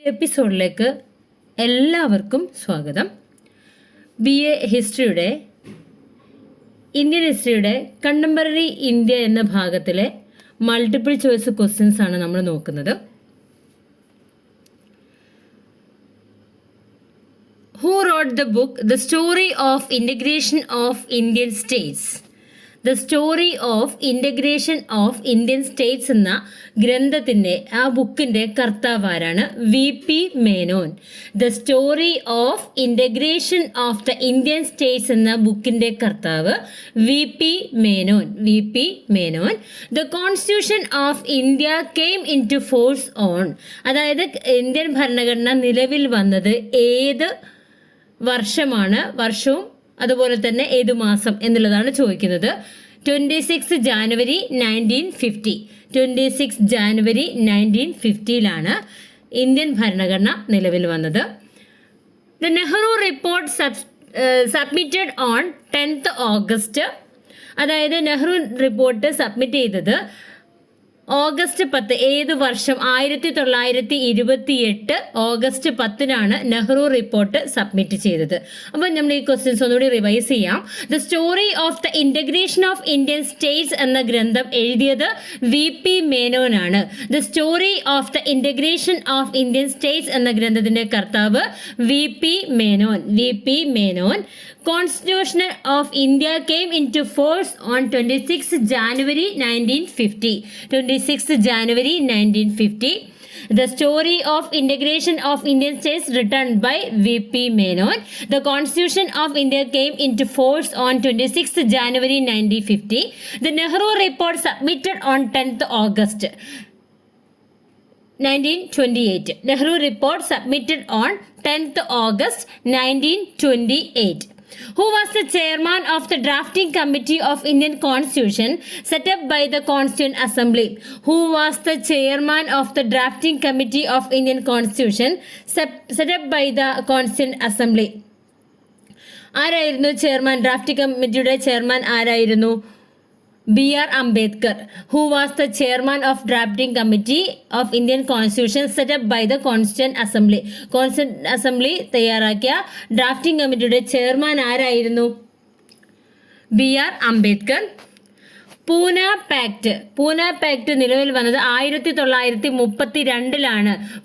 എപ്പിസോഡിലേക്ക് എല്ലാവർക്കും സ്വാഗതം. BA ഹിസ്റ്ററിയുടെ ഇന്ത്യൻ ഹിസ്റ്ററിയുടെ കണ്ടംപററി ഇന്ത്യ എന്ന ഭാഗത്തിലെ മൾട്ടിപ്പിൾ ചോയ്സ് ക്വസ്റ്റ്യൻസ് ആണ് നമ്മൾ നോക്കുന്നത്. Who wrote the book The Story of Integration of Indian States? The Story of Integration of Indian States എന്ന ഗ്രന്ഥത്തിൻ്റെ ആ ബുക്കിൻ്റെ കർത്താവ് ആരാണ്? VP Menon. The story of integration of the Indian states എന്ന ബുക്കിൻ്റെ കർത്താവ് VP Menon. The constitution of India came into force on, അതായത് ഇന്ത്യൻ ഭരണഘടന നിലവിൽ വന്നത് ഏത് വർഷവും അതുപോലെ തന്നെ ഏതു മാസം എന്നുള്ളതാണ് ചോദിക്കുന്നത്. 26 ജാനുവരി 1950. 26 ജാനുവരി 1950 ഇന്ത്യൻ ഭരണഘടന നിലവിൽ വന്നത്. The Nehru report submitted on 10th August, അതായത് നെഹ്റു റിപ്പോർട്ട് സബ്മിറ്റ് ചെയ്തത് ഓഗസ്റ്റ് 10. ഏത് വർഷം? 1928 ഓഗസ്റ്റ് 10 നെഹ്റു റിപ്പോർട്ട് സബ്മിറ്റ് ചെയ്തത്. അപ്പോൾ നമ്മൾ ഈ ക്വസ്റ്റ്യൻസ് ഒന്നുകൂടി റിവൈസ് ചെയ്യാം. The story of the integration of Indian states എന്ന ഗ്രന്ഥം എഴുതിയത് VP മേനോനാണ്. The story of the integration of Indian states എന്ന ഗ്രന്ഥത്തിൻ്റെ കർത്താവ് VP മേനോൻ. Constitution of India came into force on 26 January 1950. 26 January 1950. The story of integration of Indian states written by VP Menon. The Constitution of India came into force on 26 January 1950. The Nehru report submitted on 10th August 1928. Nehru report submitted on 10th August 1928. Who was the chairman of the drafting committee of Indian Constitution set up by the Constituent Assembly? Who was the chairman of the drafting committee of Indian Constitution set up by the Constituent Assembly? ആരായിരുന്നു chairman? Drafting കമ്മിറ്റിയുടെ chairman ആരായിരുന്നു? BR Ambedkar. Who was the chairman of drafting committee of Indian Constitution set up by the Constituent Assembly? Constituent Assembly തയ്യാറാക്കിയ drafting കമ്മിറ്റിയുടെ chairman ആരായിരുന്നു? BR Ambedkar. Poona pact നിലവിൽ വന്നത് 1932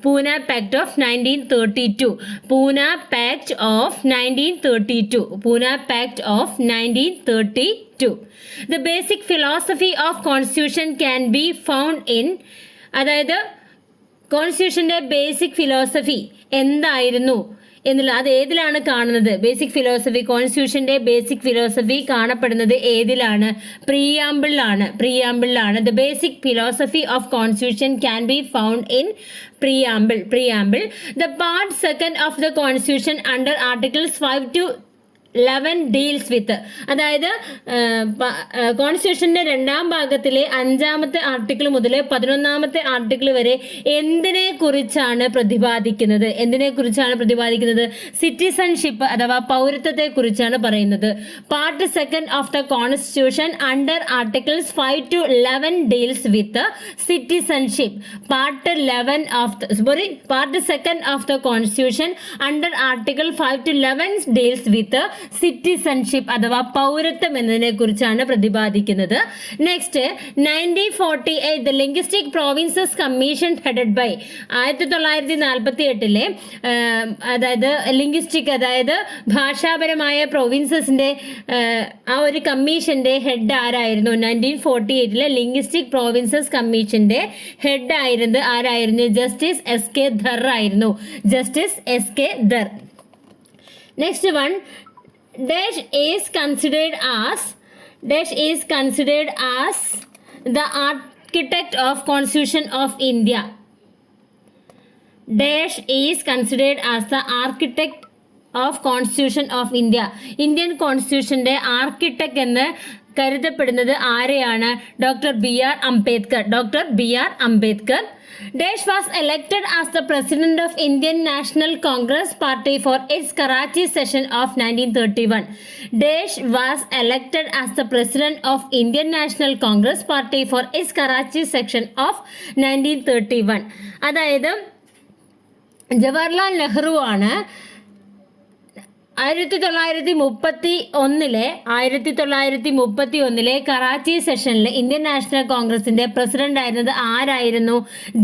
Poona pact of 1932. Poona pact of 1932. The basic philosophy of constitution can be found in, അതായത് കോൺസ്റ്റിറ്റ്യൂഷൻ്റെ basic philosophy എന്തായിരുന്നു എന്നുള്ള അത് ഏതിലാണ് കാണുന്നത്? ബേസിക് ഫിലോസഫി, കോൺസ്റ്റിറ്റ്യൂഷൻ്റെ ബേസിക് ഫിലോസഫി കാണപ്പെടുന്നത് ഏതിലാണ്? പ്രിയാമ്പിളിലാണ്. The basic philosophy of constitution can be found in preamble. The part 2 of the constitution under articles 5 to 11 deals വിത്ത്, അതായത് കോൺസ്റ്റിറ്റ്യൂഷൻ്റെ 2ാം ഭാഗത്തിലെ 5ാമത്തെ ആർട്ടിക്കിൾ മുതൽ 11ാമത്തെ ആർട്ടിക്കിൾ വരെ എന്തിനെ കുറിച്ചാണ് പ്രതിപാദിക്കുന്നത്? സിറ്റിസൺഷിപ്പ് അഥവാ പൗരത്വത്തെ കുറിച്ചാണ് പറയുന്നത്. Part 2 of the constitution under articles 5 to 11 deals with citizenship. Part 2 of the constitution under article 5 to 11 deals with citizenship അഥവാ പൗരത്വം എന്നതിനെ കുറിച്ചാണ് പ്രതിപാദിക്കുന്നത്. Next 1948 the linguistic provinces commission headed by 1948 അതായത് ലിംഗ്വിസ്റ്റിക് അതായത് ഭാഷാപരമായ പ്രൊവിൻസസിന്റെ ആ ഒരു കമ്മീഷന്റെ ഹെഡ് ആരായിരുന്നു? 1948 ലിംഗ്വിസ്റ്റിക് പ്രോവിൻസസ് കമ്മീഷന്റെ ഹെഡ് ആരായിരുന്നു? ജസ്റ്റിസ് SK ധർ ആയിരുന്നു. Next one, dash is considered as the architect of Constitution of India. Dash is considered as the architect of Constitution of India. Indian കോൺസ്റ്റിറ്റ്യൂഷന്റെ ആർക്കിടെക്ട് എന്ന് കരുതപ്പെടുന്നത് ആരെയാണ്? Doctor BR Ambedkar. Dash was elected as the president of Indian National Congress Party for its Karachi session of 1931. Dash was elected as the president of Indian National Congress Party for its Karachi section of 1931. അതായത് ജവഹർലാൽ നെഹ്റു ആണ് 1931 കറാച്ചി സെഷനിൽ Indian national കോൺഗ്രസിന്റെ president ആയിരുന്നത് ആരായിരുന്നു?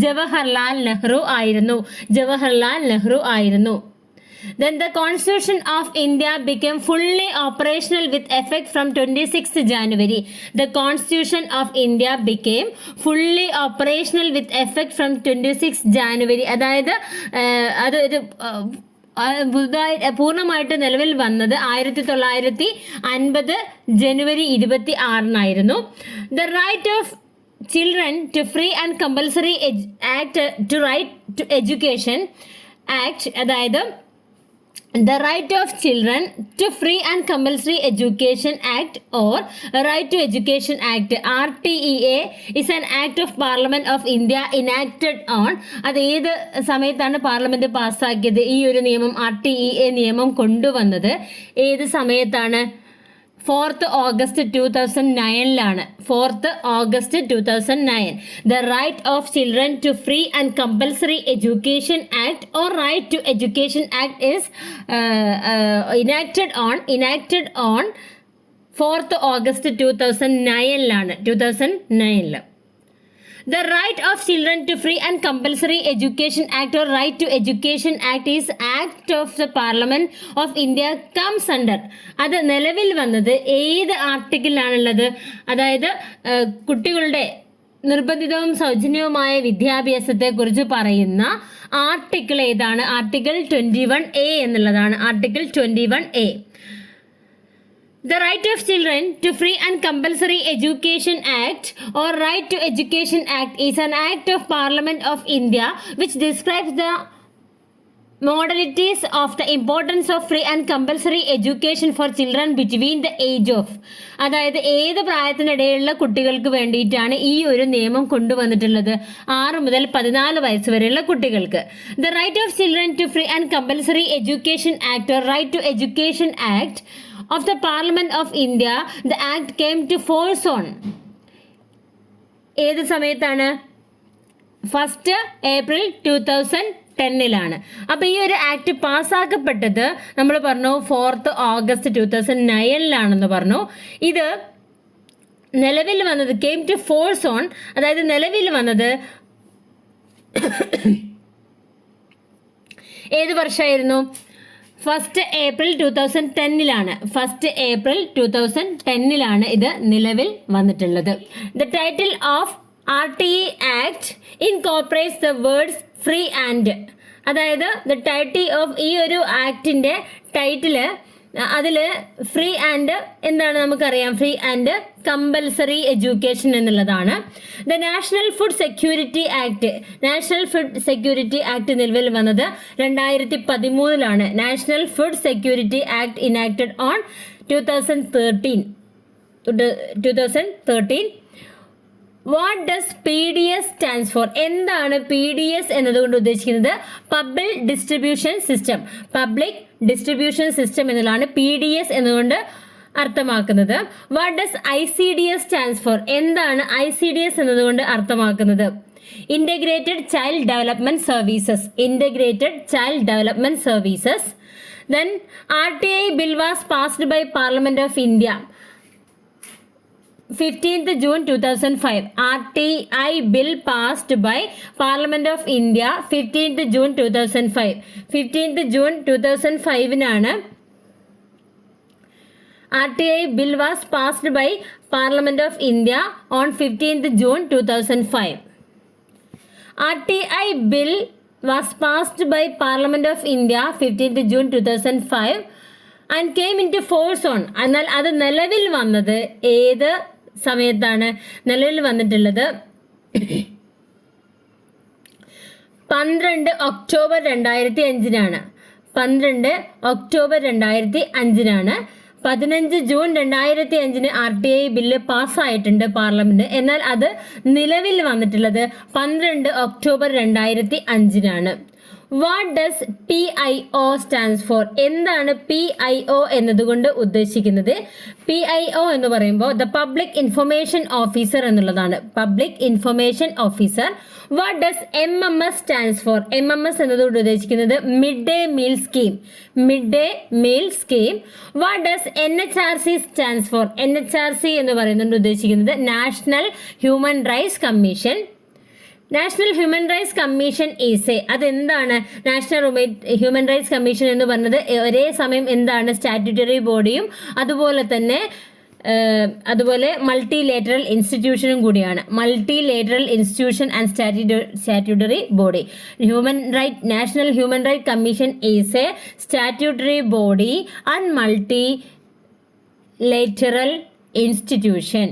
ജവഹർലാൽ നെഹ്റു ആയിരുന്നു. Then the Constitution of India became fully operational with effect from 26th January. The Constitution of India became fully operational with effect from 26th January. അതായത് പൂർണ്ണമായിട്ട് നിലവിൽ വന്നത് 1950 ജനുവരി 26 the right of children to free and compulsory act to right to education act, അതായത് The Right of Children to Free and Compulsory Education Act or Right to Education Act RTEA is an act of Parliament of India enacted on അത് ഏത് സമയത്താണ് parliament പാസ്സാക്കിയത്? ഈ ഒരു നിയമം RTEA നിയമം കൊണ്ടുവന്നത് ഏത് സമയത്താണ്? 4th August 2009 4th August 2009. The Right of Children to Free and Compulsory Education Act or Right to Education Act is enacted on 4th August 2009. The Right of Children to Free and Compulsory Education Act or Right to Education Act is Act of the Parliament of India comes under. അത് നിലവിൽ വന്നത് ഏത് ആർട്ടിക്കിളിലാണുള്ളത്? അതായത് കുട്ടികളുടെ നിർബന്ധിതവും സൗജന്യവുമായ വിദ്യാഭ്യാസത്തെക്കുറിച്ച് പറയുന്ന article ഏതാണ്? Article 21A എന്നുള്ളതാണ്. Article 21A. The Right of Children to Free and Compulsory Education Act or Right to Education Act is an act of Parliament of India which describes the modalities of the importance of free and compulsory education for children between the age of, അതായത് ഏത് പ്രായത്തിനിടയിലുള്ള കുട്ടികൾക്ക് വേണ്ടിയിട്ടാണ് ഈ ഒരു നിയമം കൊണ്ടുവന്നിട്ടുള്ളത്? 6 മുതൽ 14 വയസ്സ് വരെയുള്ള കുട്ടികൾക്ക്. The Right of Children to Free and Compulsory Education Act or Right to Education Act of the Parliament of India, the act came to force on ഏത് സമയത്താണ്? 1st April 2010 അപ്പോൾ ഈ ഒരു ആക്ട് പാസ്സാക്കപ്പെട്ടത് നമ്മൾ പറഞ്ഞു 4th August 2009 പറഞ്ഞു. ഇത് നിലവിൽ വന്നത് came to force on, അതായത് നിലവിൽ വന്നത് ഏത് വർഷമായിരുന്നു? 1st April 2010 1st April 2010 ഇത് നിലവിൽ വന്നിട്ടുള്ളത്. The title of RTE Act incorporates the words free and, അതായത് the title of ഈ ഒരു ആക്ടിന്റെ ടൈറ്റില് അതിൽ ഫ്രീ ആൻഡ് എന്താണ് നമുക്കറിയാം, ഫ്രീ ആൻഡ് കമ്പൽസറി എഡ്യൂക്കേഷൻ എന്നുള്ളതാണ്. The national food security act നിലവിൽ വന്നത് 2013 national food security act enacted on 2013. What does PDS stands for? എന്താണ് PDS എന്നതുകൊണ്ട് ഉദ്ദേശിക്കുന്നത്? പബ്ലിക് ഡിസ്ട്രിബ്യൂഷൻ സിസ്റ്റം എന്നതാണ് PDS എന്നുകൊണ്ട് അർത്ഥമാക്കുന്നത്. What does ICDS stands for? എന്താണ് ICDS എന്നതുകൊണ്ട് അർത്ഥമാക്കുന്നത്? Integrated child development services. Then RTI bill was passed by Parliament of India 15th June 2005. RTI bill passed by Parliament of India 15th June 2005. 15th June 2005 RTI bill was passed by Parliament of India on 15th June 2005. RTI bill was passed by Parliament of India 15th June 2005 and came into force on, എന്നാൽ അത് നിലവിൽ വന്നത് ഏത് സമയത്താണ്? നിലവിൽ വന്നിട്ടുള്ളത് 12 October 2005 12 October 2005 15 June 2005 RTI bill പാസ്സായിട്ടുണ്ട് parliament. എന്നാൽ അത് നിലവിൽ വന്നിട്ടുള്ളത് 12 October 2005. What does PIO stands for? എന്താണ് PIO എന്നതുകൊണ്ട് ഉദ്ദേശിക്കുന്നത്? PIO എന്ന് പറയുമ്പോൾ ദ പബ്ലിക് ഇൻഫർമേഷൻ ഓഫീസർ എന്നുള്ളതാണ്. Public information officer. What does MMS stands for? MMS എന്നതുകൊണ്ട് ഉദ്ദേശിക്കുന്നത് mid day meal scheme. Mid day meal scheme. What does NHRC stands for? NHRC എന്ന് പറയുന്നത് ഉദ്ദേശിക്കുന്നത് national human rights commission. National human rights commission is അതെന്താണ്? National human rights Commission എന്ന് പറഞ്ഞത് ഒരേ സമയം എന്താണ്? സ്റ്റാറ്റ്യൂട്ടറി ബോഡിയും അതുപോലെ മൾട്ടിലേറ്ററൽ ഇൻസ്റ്റിറ്റ്യൂഷനും കൂടിയാണ്. Multilateral institution and statutory body. National human right commission is a statutory body and multilateral institution.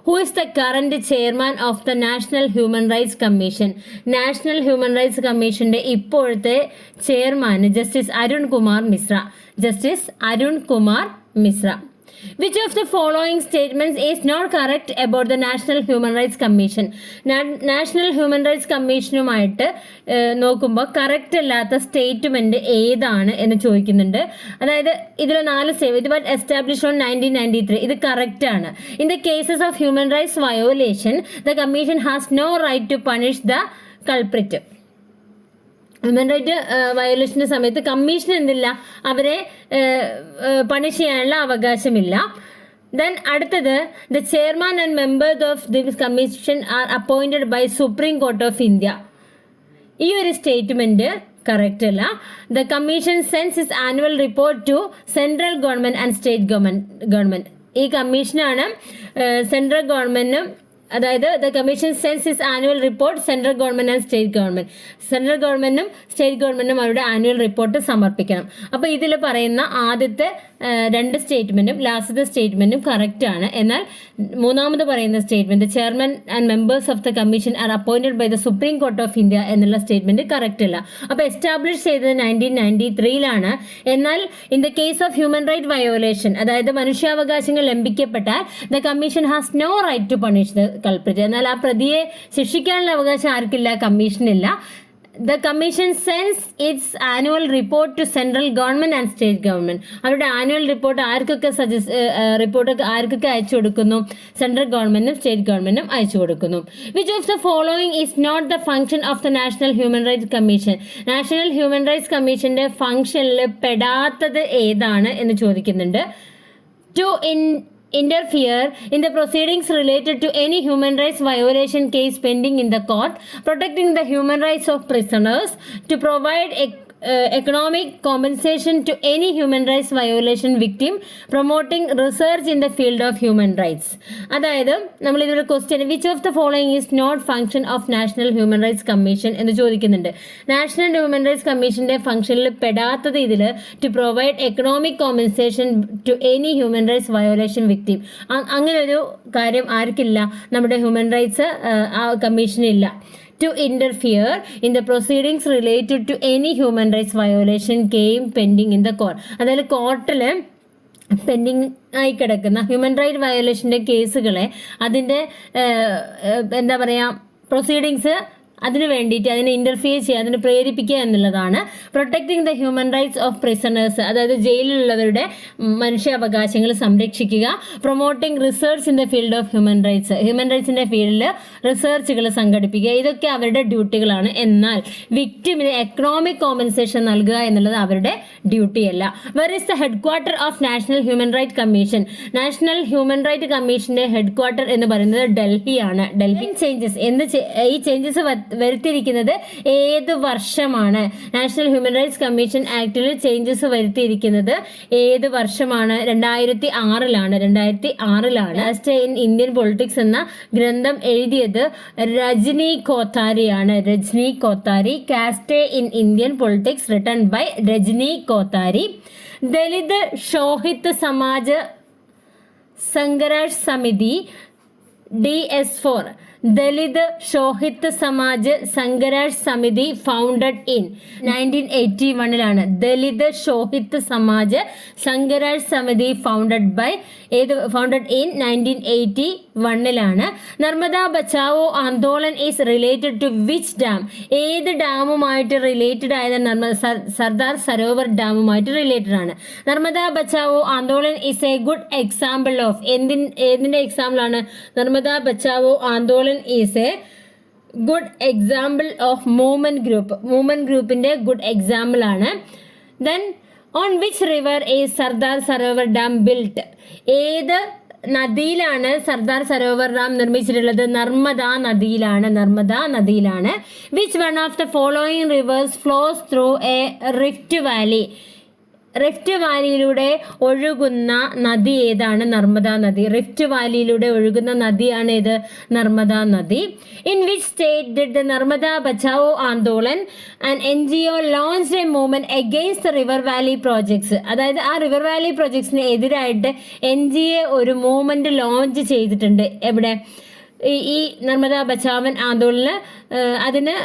Who is the current chairman of the National Human Rights Commission? National Human Rights Commissionന്റെ ഇപ്പോഴത്തെ chairman justice Arun Kumar Mishra. Justice Arun Kumar Mishra. Which of the following statements is not correct about the National Human Rights Commission? National human rights കമ്മീഷനുമായിട്ട് നോക്കുമ്പോൾ correct അല്ലാത്ത statement ഏതാണ് എന്ന് ചോദിക്കുന്നുണ്ട്. അതായത് ഇതിൽ 4 state. ഇത് എസ്റ്റാബ്ലിഷ് ഓൺ 1993. ഇത് കറക്റ്റ് ആണ്. In the cases of human rights violation the commission has no right to punish the culprit. Human right വയോലേഷൻ്റെ സമയത്ത് കമ്മീഷൻ എന്തില്ല? അവരെ പണിഷ് ചെയ്യാനുള്ള അവകാശമില്ല. ദെൻ അടുത്തത് the chairman and members of this commission are appointed by Supreme Court of India. ഈ ഒരു statement correct അല്ല. The commission sends is annual report to central government and state government. ഈ കമ്മീഷനാണ് സെൻട്രൽ ഗവൺമെന്റിനും, അതായത് the commission sends is annual report central government and state government. Central ഗവൺമെന്റും state ഗവൺമെന്റും അവരുടെ ആനുവൽ റിപ്പോർട്ട് സമർപ്പിക്കണം. അപ്പോൾ ഇതിൽ പറയുന്ന ആദ്യത്തെ 2 സ്റ്റേറ്റ്മെന്റും ലാസ്റ്റത്തെ സ്റ്റേറ്റ്മെന്റും കറക്റ്റ് ആണ്. എന്നാൽ മൂന്നാമത് പറയുന്ന statement chairman and members of the commission are appointed by the Supreme Court of India എന്നുള്ള സ്റ്റേറ്റ്മെന്റ് കറക്റ്റ് അല്ല. അപ്പോൾ എസ്റ്റാബ്ലിഷ് ചെയ്തത് 1993 എന്നാൽ in the case of human right violation, അതായത് മനുഷ്യാവകാശങ്ങൾ ലംഘിക്കപ്പെട്ടാൽ the commission has no right to punish the culprit. എന്നാൽ ആ പ്രതിയെ ശിക്ഷിക്കാനുള്ള അവകാശം ആർക്കില്ല? കമ്മീഷനില്ല. The commission sends its annual report to central government and state government. അവരുടെ ആനുവൽ റിപ്പോർട്ട് ആർക്കൊക്കെ അയച്ചു കൊടുക്കുന്നു? സെൻട്രൽ ഗവൺമെന്റും സ്റ്റേറ്റ് ഗവൺമെന്റും അയച്ചു കൊടുക്കുന്നു. Which of the following is not the function of the national human rights commission? National human rights കമ്മീഷന്റെ ഫംഗ്ഷനിൽ പെടാത്തത് ഏതാണ് എന്ന് ചോദിക്കുന്നുണ്ട്. To interfere in the proceedings related to any human rights violation case pending in the court, protecting the human rights of prisoners, to provide economic compensation to any human rights violation victim, promoting research in the field of human rights. അതായത് നമ്മൾ ഇതൊരു question which of the following is not function of National human rights Commission എന്ന് ചോദിക്കുന്നുണ്ട്. National human rights കമ്മീഷന്റെ ഫംഗ്ഷനിൽ പെടാത്തത് ഇതിൽ to provide economic compensation to any human rights violation victim. അങ്ങനെ ഒരു കാര്യം ആർക്കില്ല? നമ്മുടെ ഹ്യൂമൻ റൈറ്റ്സ് ആ കമ്മീഷനില്ല. To interfere in the proceedings related to any human rights violation came pending in the court. അതായത് കോർട്ടിൽ പെൻഡിങ് ആയി കിടക്കുന്ന ഹ്യൂമൻ റൈറ്റ് വയോലേഷൻ്റെ കേസുകളെ അതിൻ്റെ എന്താ പറയുക പ്രൊസീഡിങ്സ് അതിന് വേണ്ടിയിട്ട് അതിനെ ഇൻ്റർഫിയർ ചെയ്യുക, അതിനെ പ്രേരിപ്പിക്കുക എന്നുള്ളതാണ്. Protecting the human rights of prisoners, അതായത് ജയിലിലുള്ളവരുടെ മനുഷ്യാവകാശങ്ങൾ സംരക്ഷിക്കുക. Promoting research in the field of human rights, human റൈറ്റ്സിൻ്റെ ഫീൽഡിൽ റിസർച്ചുകൾ സംഘടിപ്പിക്കുക. ഇതൊക്കെ അവരുടെ ഡ്യൂട്ടികളാണ്. എന്നാൽ വിക്ടിമിന് എക്കണോമിക് കോമ്പൻസേഷൻ നൽകുക എന്നുള്ളത് അവരുടെ ഡ്യൂട്ടിയല്ല. Where is the headquarter of National human right Commission? National human Right കമ്മീഷൻ്റെ ഹെഡ് ക്വാർട്ടർ എന്ന് പറയുന്നത് ഡൽഹിയാണ്. ഡൽഹി ചേഞ്ചസ് ഈ ചേഞ്ചസ് വരുത്തിയിരിക്കുന്നത് ഏത് വർഷമാണ്? നാഷണൽ ഹ്യൂമൻ റൈറ്റ്സ് കമ്മീഷൻ ആക്ടിൽ ചേഞ്ചസ് വരുത്തിയിരിക്കുന്നത് ഏത് വർഷമാണ്? 2006 ലാസ്റ്റ് ഇൻ ഇന്ത്യൻ പൊളിറ്റിക്സ് എന്ന ഗ്രന്ഥം എഴുതിയത് രജനി കോത്താരിയാണ്. Rajni Kothari. Caste in Indian politics written by Rajni Kothari. Dalit Shoshit Samaj Sangharsh Samiti DS4 Dalit Shoshit Samaj Sangharsh Samiti founded in 1981 Dalit Shoshit Samaj Sangharsh Samiti founded in 1981 Narmada Bachao Andolan is related to which dam? ഏത് ഡാമുമായിട്ട് റിലേറ്റഡ് ആയത്? സർദാർ സരോവർ ഡാമുമായിട്ട് റിലേറ്റഡ് ആണ്. Narmada Bachao Andolan is a good example of ഏതിന്റെ എക്സാമ്പിൾ ആണ്? Narmada Bachao Andolan is a good example of movement ഗ്രൂപ്പിന്റെ ഗുഡ് എക്സാമ്പിൾ ആണ്. Then on which river is Sardar Sarovar dam built? ഏത് നദിയിലാണ് സർദാർ സരോവർ ഡാം നിർമ്മിച്ചിട്ടുള്ളത്? നർമ്മദ നദിയിലാണ്. Which one of the following rivers flows through a rift valley? Rift വാലിയിലൂടെ ഒഴുകുന്ന നദി ഏതാണ്? നർമ്മദ നദി. റിഫ്റ്റ് വാലിയിലൂടെ ഒഴുകുന്ന നദിയാണ് ഏത്? നർമ്മദ നദി. In which state did the Narmada Bachao Andolan and NGO launched A movement against the river Valley projects? അതായത് ആ റിവർ വാലി പ്രോജക്ട്സിന് എതിരായിട്ട് NGO ഒരു മൂവ്മെന്റ് ലോഞ്ച് ചെയ്തിട്ടുണ്ട്. എവിടെ? ഈ നർമ്മദ ബച്ചാവൻ ആന്തോളന് അതിന്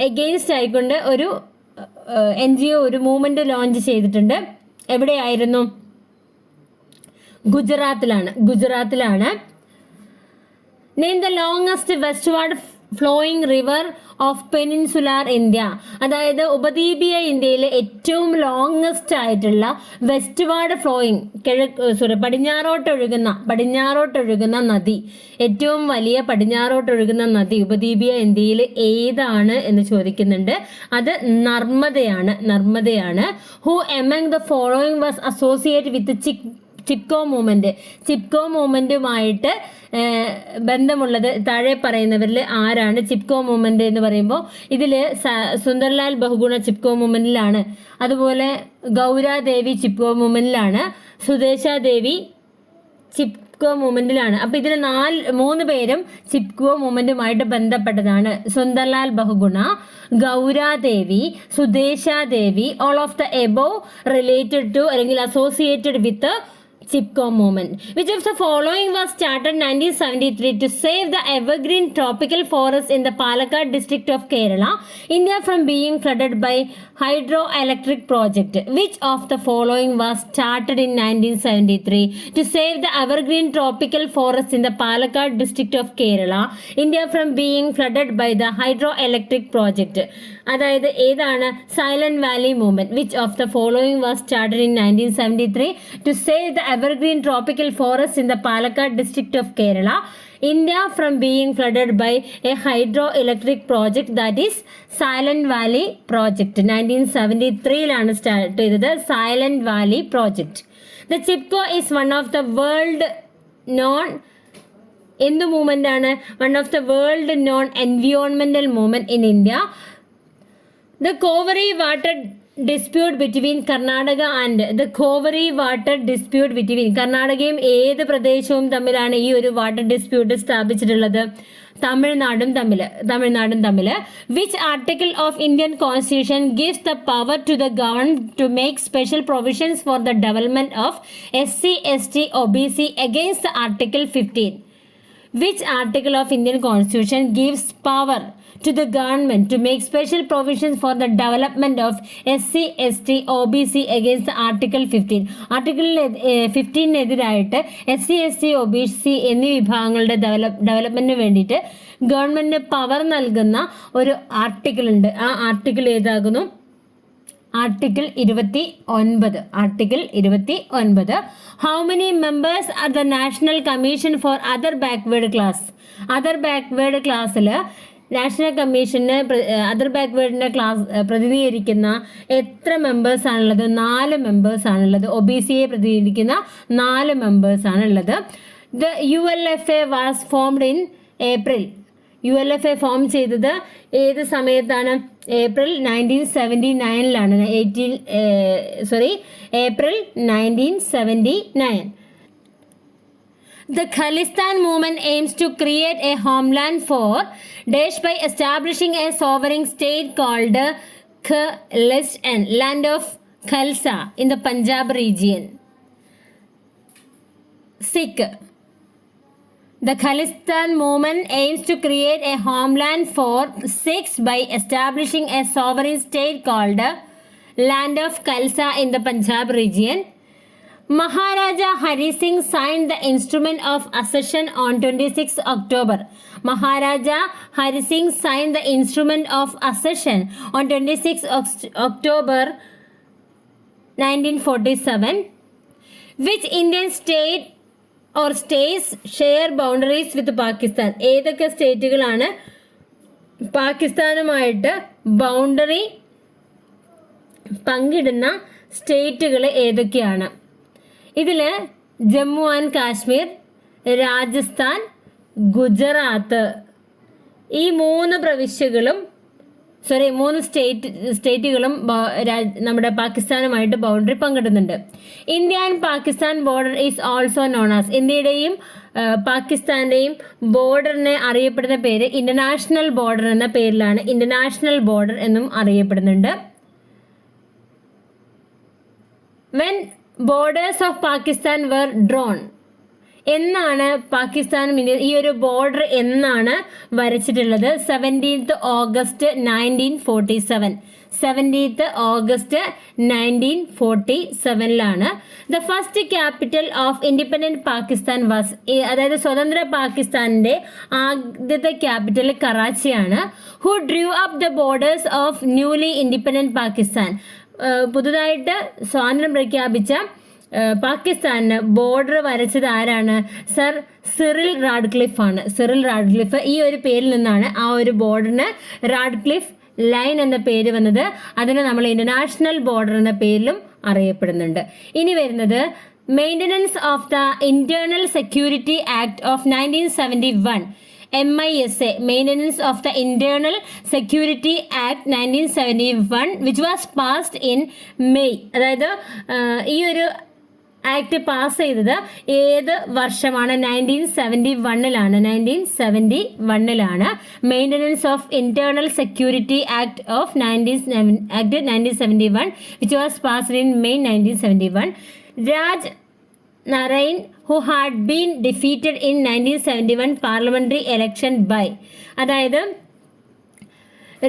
എഗെയിൻസ്റ്റ് ആയിക്കൊണ്ട് ഒരു NGO ഒരു മൂവ്മെന്റ് ലോഞ്ച് ചെയ്തിട്ടുണ്ട്. എവിടെയായിരുന്നു? ഗുജറാത്തിലാണ്. Name the longest westward flowing river of peninsular India? അതായത് ഉപദ്വീപീയ ഇന്ത്യയിലെ ഏറ്റവും ലോങ്സ്റ്റ് ആയിട്ടുള്ള വെസ്റ്റ്വാർഡ് ഫ്ലോയിങ് പടിഞ്ഞാറോട്ടൊഴുകുന്ന നദി, ഏറ്റവും വലിയ പടിഞ്ഞാറോട്ടൊഴുകുന്ന നദി ഉപദ്വീപീയ ഇന്ത്യയിൽ ഏതാണ് എന്ന് ചോദിക്കുന്നുണ്ട്. അത് നർമ്മദയാണ്. Who among the following was associate with Chipko മൂവ്മെന്റുമായിട്ട് ബന്ധമുള്ളത് താഴെ പറയുന്നവരിൽ ആരാണ്? ചിപ്കോ മൂവ്മെന്റ് എന്ന് പറയുമ്പോൾ ഇതിൽ സുന്ദർലാൽ ബഹുഗുണ ചിപ്കോ മൂവ്മെന്റിലാണ്. അതുപോലെ ഗൗരാദേവി ചിപ്കോ മൂവ്മെന്റിലാണ്. സുദേശാദേവി ചിപ്കോ മൂവ്മെന്റിലാണ്. അപ്പൊ ഇതിൽ 3 പേരും ചിപ്കോ മൂവ്മെന്റുമായിട്ട് ബന്ധപ്പെട്ടതാണ്. Sunderlal Bahuguna, Gaura Devi, Sudesha Devi, all of the above related to അല്ലെങ്കിൽ associated with Chipko movement. Which of the following was started 1973 to save the evergreen tropical forest in the Palakkad district of Kerala, India from being flooded by hydroelectric project? Which of the following was started in 1973 to save the evergreen tropical forest in the Palakkad district of Kerala, India from being flooded by the hydroelectric project? അതായത് ഏതാണ്? Silent Valley movement. Which of the following was started in 1973 to save the evergreen tropical forest in the Palakkad district of Kerala, India from being flooded by A hydro electric project, that is silent Valley project. 1973 start ചെയ്തത് silent Valley project. The Chipko is one of the world non എന്ത് movement ആണ്? One of the world non എൻവിയോൺമെന്റൽ movement in India. The Cauvery water dispute between Karnataka and കർണാടകയും ഏത് പ്രദേശവും തമ്മിലാണ് ഈ ഒരു water dispute സ്ഥാപിച്ചിട്ടുള്ളത്? തമിഴ്നാടും തമ്മിൽ. Which article of Indian Constitution gives the power to the government to make special provisions for the development of SC, ST, OBC against the Article 15? Which article of Indian Constitution gives power to the government to make special provisions for the development of SC, ST, OBC against the Article 15? Article 15-നെതിരായിട്ട് SC, ST, OBC എന്നീ വിഭാഗങ്ങളുടെ ഡെവലപ്മെന്റിന് വേണ്ടിയിട്ട് ഗവൺമെന്റിന് power നൽകുന്ന ഒരു article ഉണ്ട്. ആ article ഏതാകുന്നു? Article 29. How many members are the National Commission for Other Backward Class? Other Backward Classൽ national കമ്മീഷന് അതർ ബാക്ക്വേർഡിനെ പ്രതിനിധീകരിക്കുന്ന എത്ര മെമ്പേഴ്സ് ആണുള്ളത്? 4 മെമ്പേഴ്സ് ആണുള്ളത്. OBCയെ പ്രതിനിധീകരിക്കുന്ന 4 മെമ്പേഴ്സ് ആണുള്ളത്. The ULFA was formed in April. ULFA form ചെയ്തത് ഏത് സമയത്താണ്? April 1979. April 1979. The Khalistan movement aims to create a homeland for Daesh by establishing a sovereign state called Khalistan, land of Khalsa in the Punjab region. Sikh. The Khalistan movement aims to create a homeland for Sikhs by establishing a sovereign state called Land of Khalsa in the Punjab region. Maharaja Hari Singh signed the instrument of accession on 26 October. Maharaja Hari Singh signed the instrument of accession on 26 October 1947. Which Indian state or states share boundaries with Pakistan? ഏതൊക്കെ സ്റ്റേറ്റുകളാണ് പാകിസ്ഥാനുമായിട്ട് boundary പങ്കിടുന്ന സ്റ്റേറ്റുകൾ ഏതൊക്കെയാണ്? ഇതിൽ Jammu and Kashmir, Rajasthan, Gujarat ഈ മൂന്ന് സ്റ്റേറ്റുകളും നമ്മുടെ പാകിസ്ഥാനുമായിട്ട് ബൗണ്ടറി പങ്കിടുന്നുണ്ട്. India and Pakistan border is also known as. ഇന്ത്യയുടെയും പാകിസ്ഥാന്റെയും ബോർഡറിനെ അറിയപ്പെടുന്ന പേര് ഇന്റർനാഷണൽ ബോർഡർ എന്ന പേരിലാണ്. ഇന്റർനാഷണൽ ബോർഡർ എന്നും അറിയപ്പെടുന്നുണ്ട്. When borders of Pakistan were drawn, എന്നാണ് പാകിസ്ഥാനും ഇന്ത്യ ഈ ഒരു ബോർഡർ എന്നാണ് വരച്ചിട്ടുള്ളത്? 17th August 1947. 17th August 1947 the first capital of independent Pakistan was, അതായത് സ്വതന്ത്ര പാകിസ്ഥാനിന്റെ ആദ്യത്തെ ക്യാപിറ്റൽ കറാച്ചിയാണ്. Who drew up the borders of newly independent Pakistan, പുതുതായിട്ട് സ്വാതന്ത്ര്യം പ്രഖ്യാപിച്ച പാകിസ്ഥാനിന് ബോർഡർ വരച്ചത് ആരാണ്? സർ സിറിൽ റാഡ്ക്ലിഫ് ആണ്. സിറിൽ റാഡ്ക്ലിഫ്, ഈ ഒരു പേരിൽ നിന്നാണ് ആ ഒരു ബോർഡറിന് റാഡ്ക്ലിഫ് ലൈൻ എന്ന പേര് വന്നത്. അതിനെ നമ്മൾ ഇന്റർനാഷണൽ ബോർഡർ എന്ന പേരിലും അറിയപ്പെടുന്നുണ്ട്. ഇനി വരുന്നത് maintenance of the internal security act of 1971. MISA, Maintenance of the Internal Security Act 1971, which was passed in May. അതായത് ഈ ഒരു ആക്ട് പാസ് ചെയ്തത് ഏത് വർഷമാണ്? 1971. Maintenance of internal security act of 1971, which was passed in May 1971. Raj Narine, who had been defeated in 1971 parliamentary election by, അതായത്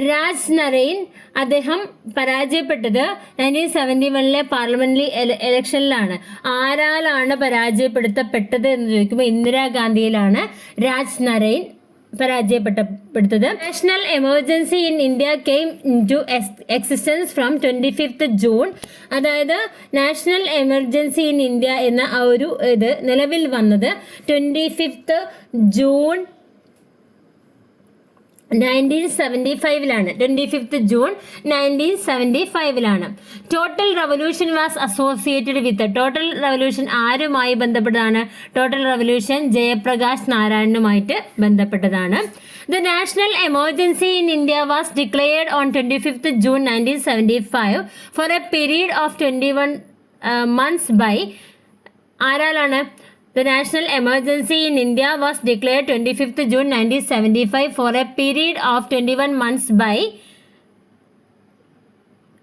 Raj Narine അദ്ദേഹം പരാജയപ്പെട്ടത് 1971 parliamentary ഇലക്ഷനിലാണ്. ആരാലാണ് പരാജയപ്പെടുത്തപ്പെട്ടത് എന്ന് ചോദിക്കുമ്പോൾ ഇന്ദിരാഗാന്ധിയിലാണ് രാജ് നരൈൻ പരാജയപ്പെടുത്തത്. National emergency in India came into existence from 25th June. അതായത് national emergency in India എന്ന ആ ഒരു ഇത് നിലവിൽ വന്നത് 25th June 1975 25th June 1975. Total revolution was associated with, total revolution ആരുമായി ബന്ധപ്പെട്ടതാണ്? ടോട്ടൽ റവല്യൂഷൻ ജയപ്രകാശ് നാരായണനുമായിട്ട് ബന്ധപ്പെട്ടതാണ്. The national emergency in India was declared on 25th June 1975 for a period of 21 months by, ആരാലാണ്? The national emergency in India was declared 25th June 1975 for a period of 21 months by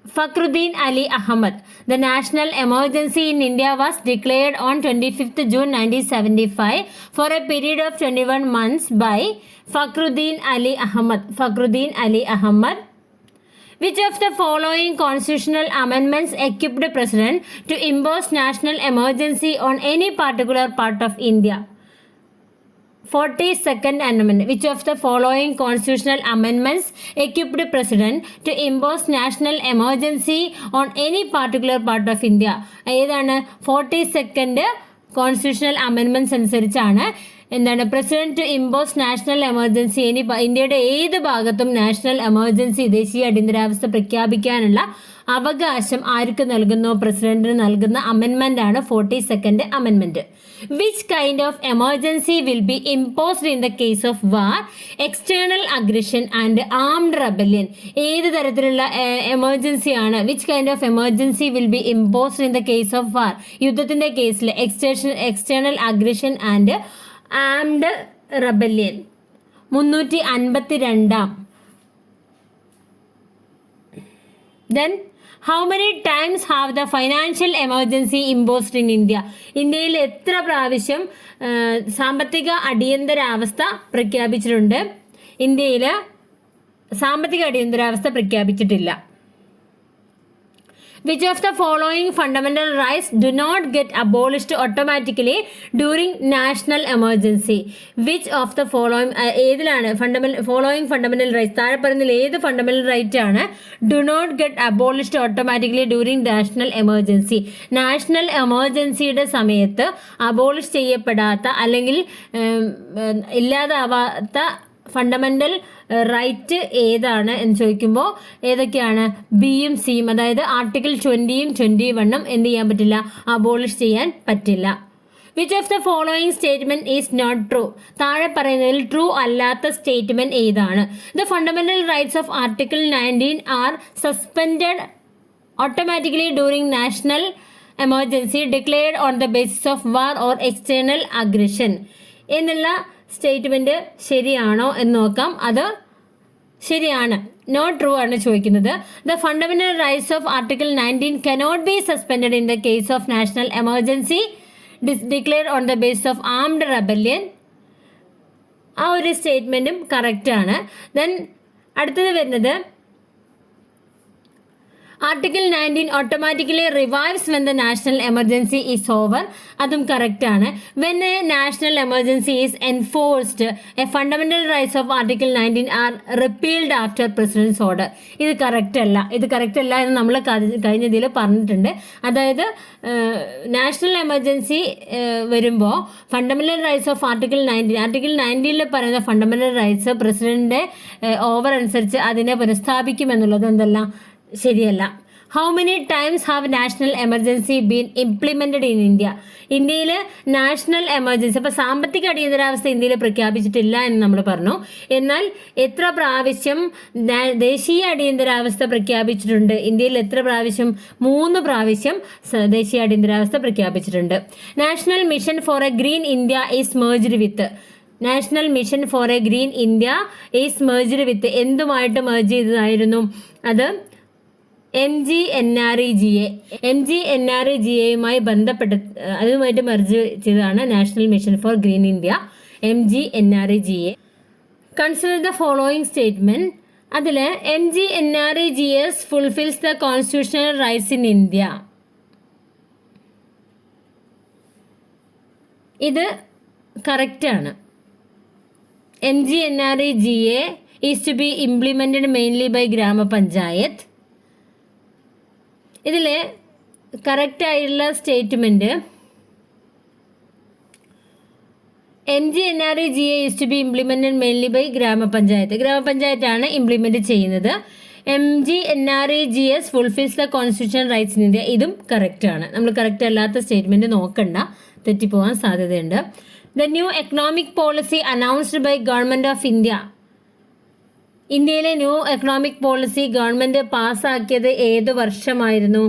Fakhruddin Ali Ahmad. The national emergency in India was declared on 25th June 1975 for a period of 21 months by Fakhruddin Ali Ahmad. Fakhruddin Ali Ahmad. Which of the following constitutional amendments equipped the president to impose national emergency on any particular part of India? 42nd Amendment. Which of the following constitutional amendments equipped the president to impose national emergency on any particular part of India? ഏതാണ്? 42nd constitutional അമെൻമെന്റ്സ് അനുസരിച്ചാണ് എന്താണ് president to impose national emergency, ഇനി ഇന്ത്യയുടെ ഏത് ഭാഗത്തും national emergency, ദേശീയ അടിയന്തരാവസ്ഥ പ്രഖ്യാപിക്കാനുള്ള അവകാശം ആർക്ക് നൽകുന്നു? പ്രസിഡന്റിന് നൽകുന്ന അമെൻമെന്റ് ആണ് 42nd അമെൻമെന്റ്. Which kind of emergency will be imposed in the case of war, external aggression and armed rebellion? ഏത് തരത്തിലുള്ള എമർജൻസിയാണ്? Which kind of emergency will be imposed in the case of war? യുദ്ധത്തിന്റെ കേസിൽ external aggression and armed rebellion. 352 Then how many times have the financial emergency imposed in India? ഇന്ത്യയിൽ എത്ര പ്രാവശ്യം സാമ്പത്തിക അടിയന്തരാവസ്ഥ പ്രഖ്യാപിച്ചിട്ടുണ്ട്? ഇന്ത്യയിൽ സാമ്പത്തിക അടിയന്തരാവസ്ഥ പ്രഖ്യാപിച്ചിട്ടില്ല. Which of the following fundamental rights do not get abolished automatically during national emergency? Which of the following ഏതിലാണ് following fundamental rights താഴെ പറയുന്നതിൽ ഏത് ഫണ്ടമെന്റൽ റൈറ്റ് ആണ് do not get abolished automatically during national emergency? National എമർജൻസിയുടെ സമയത്ത് abolish ചെയ്യപ്പെടാത്ത അല്ലെങ്കിൽ ഇല്ലാതാവാത്ത fundamental right ഏതാണ് എന്ന് ചോദിക്കുമ്പോൾ ഏതൊക്കെയാണ്? ബിയും സിയും, അതായത് ആർട്ടിക്കിൾ 20യും 21 എന്ത് ചെയ്യാൻ പറ്റില്ല? അബോളിഷ് ചെയ്യാൻ പറ്റില്ല. Which of the following statement is not true? താഴെ പറയുന്നതിൽ ട്രൂ അല്ലാത്ത സ്റ്റേറ്റ്മെന്റ് ഏതാണ്? The fundamental rights of article 19 are suspended automatically during national emergency declared on the basis of war or external aggression എന്നുള്ള statement ശരിയാണോ എന്ന് നോക്കാം. അത് ശരിയാണ്, നോട്ട് ട്രൂ ആണ് ചോദിക്കുന്നത്. The fundamental rights of article 19 cannot be suspended in the case of national emergency declared on the basis of armed rebellion. ആ ഒരു സ്റ്റേറ്റ്മെന്റും കറക്റ്റ് ആണ്. ദെൻ അടുത്തത് വരുന്നത് article 19 automatically revives when the national emergency is over. അതും correct ആണ്. When a national emergency is enforced a fundamental rights of article 19 are repealed after president's order. ഇത് correct അല്ല എന്ന് നമ്മൾ കഴിഞ്ഞതിൽ പറഞ്ഞിട്ടുണ്ട്. അതായത് നാഷണൽ എമർജൻസി വരുമ്പോൾ ഫണ്ടമെന്റൽ റൈറ്റ്സ് ഓഫ് ആർട്ടിക്കിൾ 19 പറയുന്ന ഫണ്ടമെന്റൽ റൈറ്റ്സ് പ്രസിഡന്റിന്റെ ഓവർ അനുസരിച്ച് അതിനെ പുനഃസ്ഥാപിക്കുമെന്നുള്ളത് എന്തല്ല, ശരിയല്ല. How many times have national emergency been implemented in India? ഇന്ത്യയിൽ നാഷണൽ എമർജൻസി, അപ്പോൾ സാമ്പത്തിക അടിയന്തരാവസ്ഥ ഇന്ത്യയിൽ പ്രഖ്യാപിച്ചിട്ടില്ല എന്ന് നമ്മൾ പറഞ്ഞു. എന്നാൽ എത്ര പ്രാവശ്യം ദേശീയ അടിയന്തരാവസ്ഥ പ്രഖ്യാപിച്ചിട്ടുണ്ട്? ഇന്ത്യയിൽ എത്ര പ്രാവശ്യം? 3 പ്രാവശ്യം ദേശീയ അടിയന്തരാവസ്ഥ പ്രഖ്യാപിച്ചിട്ടുണ്ട്. National Mission for a Green India is merged with. National Mission for a Green India is merged with എന്തുമായിട്ട് മെർജ് ചെയ്തതായിരുന്നു? അത് MGNREGA ബന്ധപ്പെട്ട് അതുമായിട്ട് മെർജ് ചെയ്തതാണ് National Mission for Green India, MGNREGA. Consider the following statement. അതിൽ MGNREGA fulfils the constitutional rights in India. ഇത് കറക്റ്റാണ്. MGNREGA is to be implemented mainly by gram panchayat. ഇതിൽ കറക്റ്റായിട്ടുള്ള statement MGNREGA is to be implemented mainly by ഗ്രാമപഞ്ചായത്താണ് implement ചെയ്യുന്നത്. MGNREGA fulfils the constitution rights in India. ഇതും കറക്റ്റാണ്. നമ്മൾ correct അല്ലാത്ത statement നോക്കണ്ട, തെറ്റിപ്പോകാൻ സാധ്യതയുണ്ട്. The new economic policy announced by government of India. ഇന്ത്യയിലെ ന്യൂ എക്കണോമിക് പോളിസി ഗവൺമെൻറ് പാസ്സാക്കിയത് ഏത് വർഷമായിരുന്നു?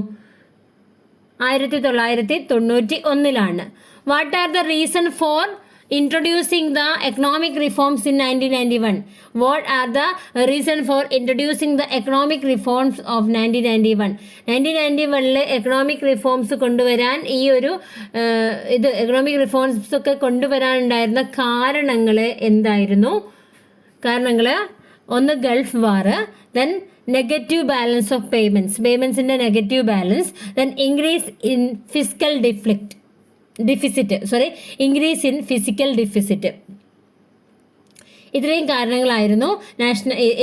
1991. What are the reason for introducing the economic reforms in 1991? What are the reason for introducing the economic reforms of 1991? 1991 economic reforms കൊണ്ടുവരാൻ economic reforms ഒക്കെ കൊണ്ടുവരാനുണ്ടായിരുന്ന കാരണങ്ങൾ എന്തായിരുന്നു? ഒന്ന് Gulf war, then negative balance of പേയ്മെൻറ്റ്സിൻ്റെ negative balance, then increase in physical deficit. ഇത്രയും കാരണങ്ങളായിരുന്നു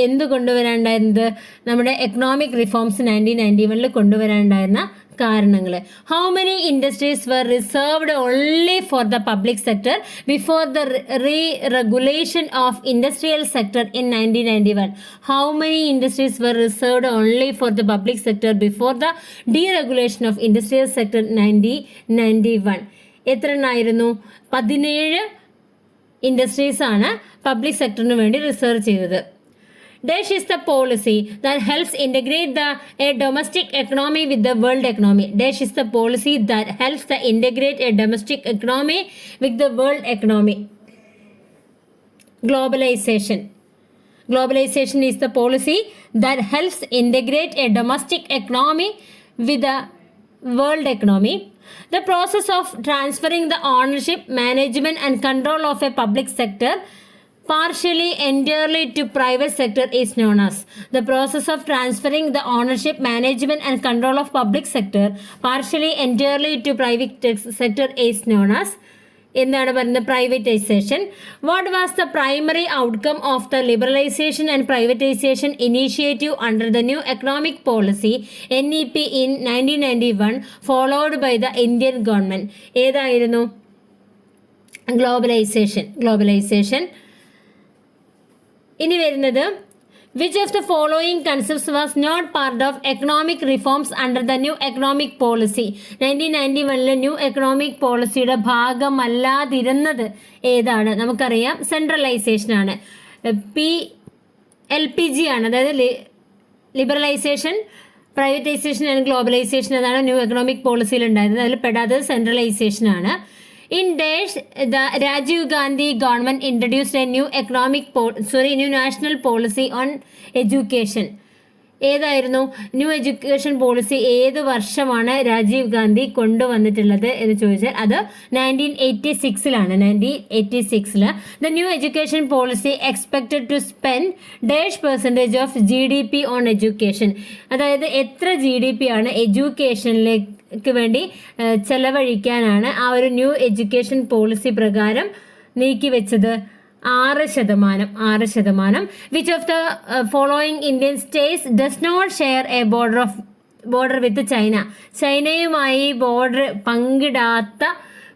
എന്ത് കൊണ്ടുവരാനുണ്ടായിരുന്നത്? നമ്മുടെ എക്കണോമിക് റിഫോംസ് 1991 കൊണ്ടുവരാനുണ്ടായിരുന്ന കാരണങ്ങൾ. How many industries were reserved only for the public sector before the re-regulation of industrial sector in 1991? How many industries were reserved only for the public sector before the deregulation of industrial sector 1991? എത്ര എണ്ണമായിരുന്നു? 17 industries ആണ് public സെക്ടറിന് വേണ്ടി reserve ചെയ്തത്. Dash is the policy that helps integrate a domestic economy with the world economy. Dash is the policy that helps to integrate a domestic economy with the world economy. Globalization. Globalization is the policy that helps integrate a domestic economy with the world economy. The process of transferring the ownership, management and control of a public sector partially entirely to private sector is known as. The process of transferring the ownership, management and control of public sector partially entirely to private sector is known as എന്താണ് പറയുന്നത് privatisation. What was the primary outcome of the liberalisation and privatisation initiative under the new economic policy NEP in 1991 followed by the Indian government? ഏതായിരുന്നു? Globalisation. ഇനി വരുന്നത് which of the following concepts was not part of economic reforms under the new economic policy? 1991 new economic പോളിസിയുടെ ഭാഗമല്ലാതിരുന്നത് ഏതാണ്? നമുക്കറിയാം centralisation ആണ്. LPG ആണ്, അതായത് liberalisation, privatisation and globalisation. അതാണ് ന്യൂ എക്കണോമിക് പോളിസിയിൽ ഉണ്ടായിരുന്നത്. അതിൽ പെടാത്തത് സെൻട്രലൈസേഷൻ ആണ്. In dash, the Rajiv Gandhi government introduced a new new national policy on education. ഏതായിരുന്നു ന്യൂ എഡ്യൂക്കേഷൻ പോളിസി? ഏത് വർഷമാണ് രാജീവ് ഗാന്ധി കൊണ്ടുവന്നിട്ടുള്ളത് എന്ന് ചോദിച്ചാൽ അത് 1986-ലാണ്. 1986 the new education policy expected to spend % of GDP on education. അതായത് എത്ര GDP ആണ് എഡ്യൂക്കേഷനിലേക്ക് വേണ്ടി ചെലവഴിക്കാനാണ് ആ ഒരു ന്യൂ എഡ്യൂക്കേഷൻ പോളിസി പ്രകാരം നീക്കിവെച്ചത്? 6%. Which of the following Indian states does not share a border with China? ചൈനയുമായി ബോർഡർ പങ്കിടാത്ത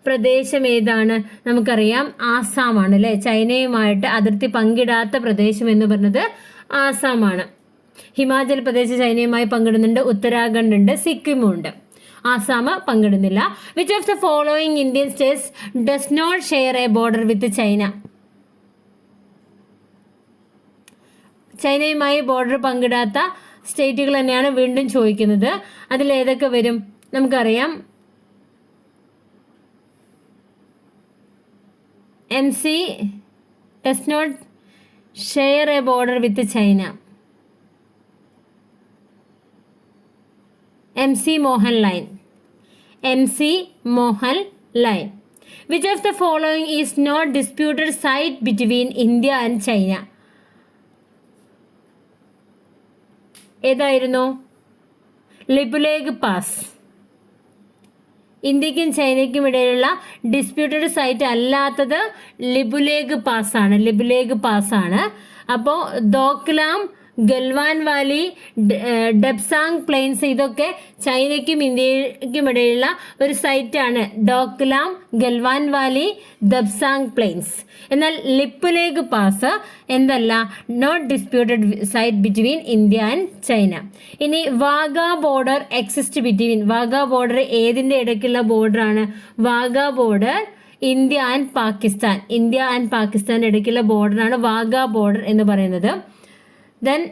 പ്രദേശം ഏതാണ്? നമുക്കറിയാം ആസാമാണ് അല്ലേ. ചൈനയുമായിട്ട് അതിർത്തി പങ്കിടാത്ത പ്രദേശം എന്ന് പറഞ്ഞത് ആസാമാണ്. ഹിമാചൽ പ്രദേശ് ചൈനയുമായി പങ്കിടുന്നുണ്ട്, ഉത്തരാഖണ്ഡ് ഉണ്ട്, സിക്കിമും ഉണ്ട്. ആസാം പങ്കിടുന്നില്ല. Which of the following Indian states does not share a border with China? ചൈനയുമായി ബോർഡർ പങ്കിടാത്ത സ്റ്റേറ്റുകൾ തന്നെയാണ് വീണ്ടും ചോദിക്കുന്നത്. അതിൽ ഏതൊക്കെ വരും? നമുക്കറിയാം MC does not share a border with China. MC Mohan line. Which of the following is not disputed site between India and China? ഏതായിരുന്നു? ലിബുലേഗ് പാസ്. ഇന്ത്യക്കും ചൈനയ്ക്കും ഇടയിലുള്ള ഡിസ്പ്യൂട്ടഡ് സൈറ്റ് അല്ലാത്തത് ലിബുലേഗ് പാസ്സാണ്. അപ്പോൾ ദോക്ലാം, ഗൽവാൻ വാലി, ഡെപ്സാങ് പ്ലെയിൻസ് ഇതൊക്കെ ചൈനയ്ക്കും ഇന്ത്യയ്ക്കും ഇടയിലുള്ള ഒരു സൈറ്റാണ്. Doklam, Galwan Valley, Depsang plains. എന്നാൽ ലിപ്പുലേഗ് പാസ് എന്തല്ല? Not disputed site between India and China. ഇനി Wagah border exist between. Wagah border ഏതിൻ്റെ ഇടയ്ക്കുള്ള ബോർഡറാണ്? Wagah border India and Pakistan ഇടയ്ക്കുള്ള ബോർഡറാണ് വാഗാ ബോർഡർ എന്ന് പറയുന്നത്. Then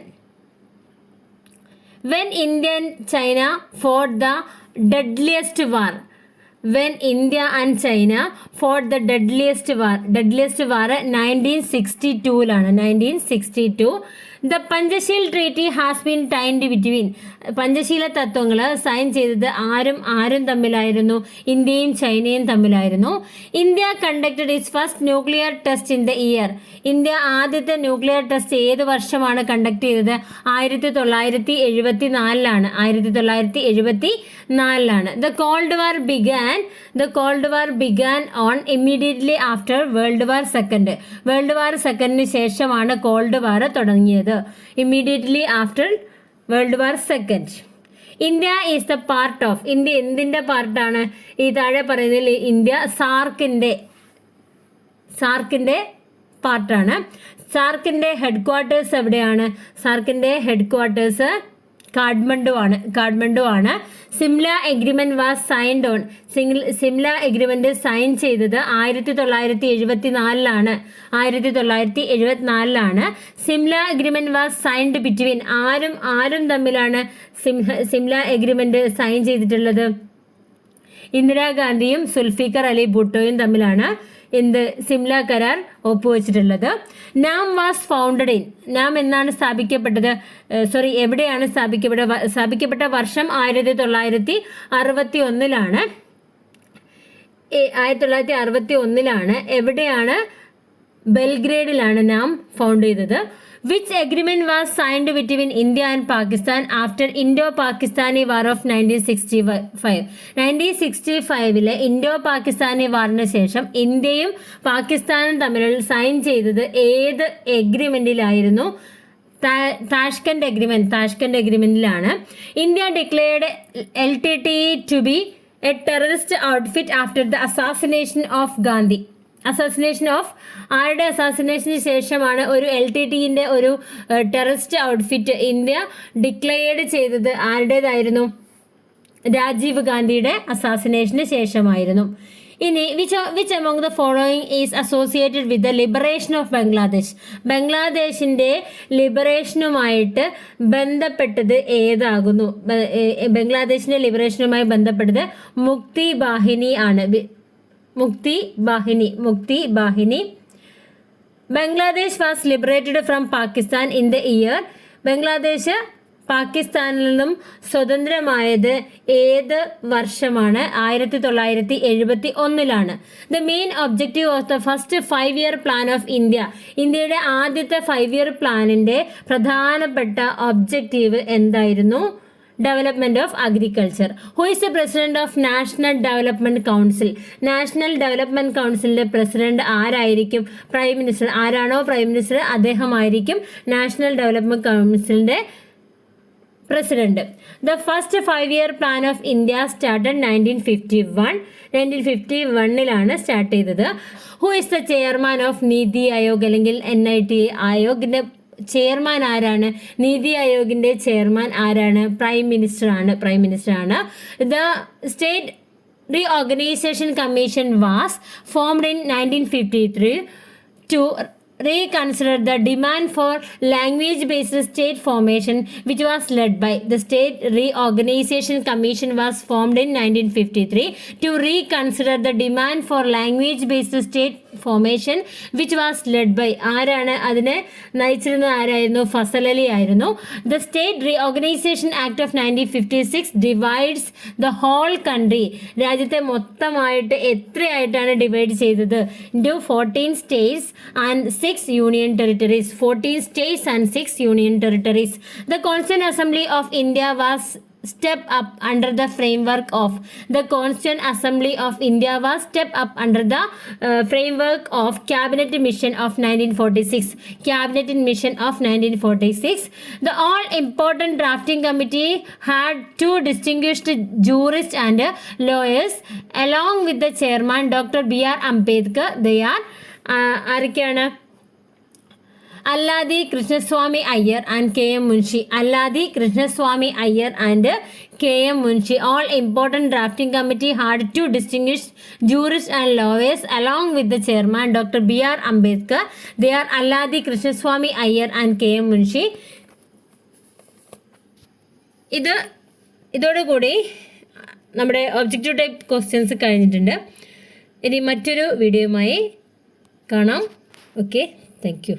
when India and China fought the deadliest war, when India and China fought the deadliest war 1962-ലാണ്. 1962 The Panchashil Treaty has been signed between. Panchsheel തത്വങ്ങൾ sign ചെയ്തത് ആരും തമ്മിലായിരുന്നു? ഇന്ത്യയും ചൈനയും തമ്മിലായിരുന്നു. India conducted its first nuclear test in the year. ഇന്ത്യ ആദ്യത്തെ nuclear test ഏത് വർഷമാണ് കണ്ടക്ട് ചെയ്തത്? 1974-ലാണ്. 1974-ലാണ്. The Cold War began on immediately after World War II. World War സെക്കൻഡിന് ശേഷമാണ് കോൾഡ് വാർ തുടങ്ങിയത്. Immediately after World War II. India is the part of. India എന്തിൻ്റെ പാർട്ടാണ്? ഈ താഴെ പറയുന്നതിൽ ഇന്ത്യ സാർക്കിൻ്റെ പാർട്ടാണ്. സാർക്കിൻ്റെ ഹെഡ് ക്വാർട്ടേഴ്സ് എവിടെയാണ്? സാർക്കിൻ്റെ ഹെഡ് ക്വാർട്ടേഴ്സ് കാഠ്മണ്ഡു ആണ്. Simla agreement was signed on. Simla agreement sign ചെയ്തത് 1974-ലാണ്. 1974-ലാണ് Simla agreement was signed between. ആരും തമ്മിലാണ് സിംല എഗ്രിമെന്റ് സൈൻ ചെയ്തിട്ടുള്ളത്? ഇന്ദിരാഗാന്ധിയും സുൽഫിക്കർ അലി ഭുട്ടോയും തമ്മിലാണ് എന്ത് സിംല കരാർ ഒപ്പുവെച്ചിട്ടുള്ളത്. നാം വാസ് ഫൗണ്ടഡ് ഇൻ, നാം എന്നാണ് സ്ഥാപിക്കപ്പെട്ടത്, എവിടെയാണ് സ്ഥാപിക്കപ്പെട്ട വർഷം 1961 1961 എവിടെയാണ്? ബെൽഗ്രേഡിലാണ് നാം ഫൗണ്ട് ചെയ്തത്. Which agreement was signed between India and Pakistan after Indo Pakistani war of 1965? 1965 Indo Pakistani വാറിന് ശേഷം ഇന്ത്യയും പാകിസ്ഥാനും തമ്മിൽ സൈൻ ചെയ്തത് ഏത് എഗ്രിമെന്റിലായിരുന്നു? താഷ്കന്റ് എഗ്രിമെന്റിലാണ്. India declared LTT to be a terrorist outfit after the assassination of Gandhi. ആരുടെ അസാസിനേഷന് ശേഷമാണ് ഒരു LTTന്റെ ഒരു ടെററിസ്റ്റ് ഔട്ട്ഫിറ്റ് ഇന്ത്യ ഡിക്ലെയർഡ് ചെയ്തത്? ആരുടേതായിരുന്നു? രാജീവ് ഗാന്ധിയുടെ അസാസിനേഷന് ശേഷമായിരുന്നു. ഇനി which among the following is associated with the liberation of Bangladesh? ബംഗ്ലാദേശിന്റെ ലിബറേഷനുമായിട്ട് ബന്ധപ്പെട്ടത് ഏതാകുന്നു? ബംഗ്ലാദേശിന്റെ ലിബറേഷനുമായി ബന്ധപ്പെട്ടത് മുക്തി ബാഹിനി ആണ്. Mukti Bahini. Bangladesh was liberated from Pakistan in the year. ബംഗ്ലാദേശ് പാകിസ്ഥാനിൽ നിന്നും സ്വതന്ത്രമായത് ഏത് വർഷമാണ്? 1971. The main objective of the first 5-year plan of India. ഇന്ത്യയുടെ ആദ്യത്തെ 5-year പ്ലാനിന്റെ പ്രധാനപ്പെട്ട ഒബ്ജക്റ്റീവ് എന്തായിരുന്നു? Development of agriculture. Who is the president of National Development council? National Development കൗൺസിലിന്റെ പ്രസിഡന്റ് ആരായിരിക്കും? Prime minister. ആരാണോ പ്രൈം മിനിസ്റ്റർ അദ്ദേഹമായിരിക്കും നാഷണൽ ഡെവലപ്മെന്റ് കൗൺസിലിന്റെ president. The first 5-year plan of India started 1951. 1951 start ചെയ്തത്. Who is the chairman of NITI Aayog അല്ലെങ്കിൽ NIT ആയോഗിന്റെ chairman ആരാണ്? നീതി ആയോഗിന്റെ ചെയർമാൻ ആരാണ്? പ്രൈം മിനിസ്റ്റർ ആണ്. The State Reorganisation Commission was formed in 1953 to reconsider the demand for language-based state formation, which was led by the State Reorganization Commission was formed in 1953 to reconsider the demand for language-based state formation, which was led by ആരാണ്? അതിനെ നയിച്ചിരുന്നത് ആരായിരുന്നു? ഫസൽ അലി ആയിരുന്നു. The State Reorganization Act of 1956 divides the whole country. രാജ്യത്തെ മൊത്തമായിട്ട് എത്രയായിട്ടാണ് divide ചെയ്തത്? into 14 states and 6 union territories. 14 states and 6 union territories. The Constituent Assembly of India was step up under the framework of framework of Cabinet Mission of 1946. The all important drafting committee had 2 distinguished jurists and lawyers along with the chairman Dr. B.R. Ambedkar. They are ആരൊക്കെയാണ്? Alladi Krishnaswami Iyer and KM Munshi. KM Munshi. All important drafting committee had 2 distinguished jurists and lawyers along with the chairman Dr. B.R. Ambedkar. They are Alladi Krishnaswamy Iyer and KM Munshi. ഇതോടുകൂടി നമ്മുടെ objective type questions കഴിഞ്ഞിട്ടുണ്ട്. ഇനി മറ്റൊരു വീഡിയോയുമായി കാണാം. Okay, thank you.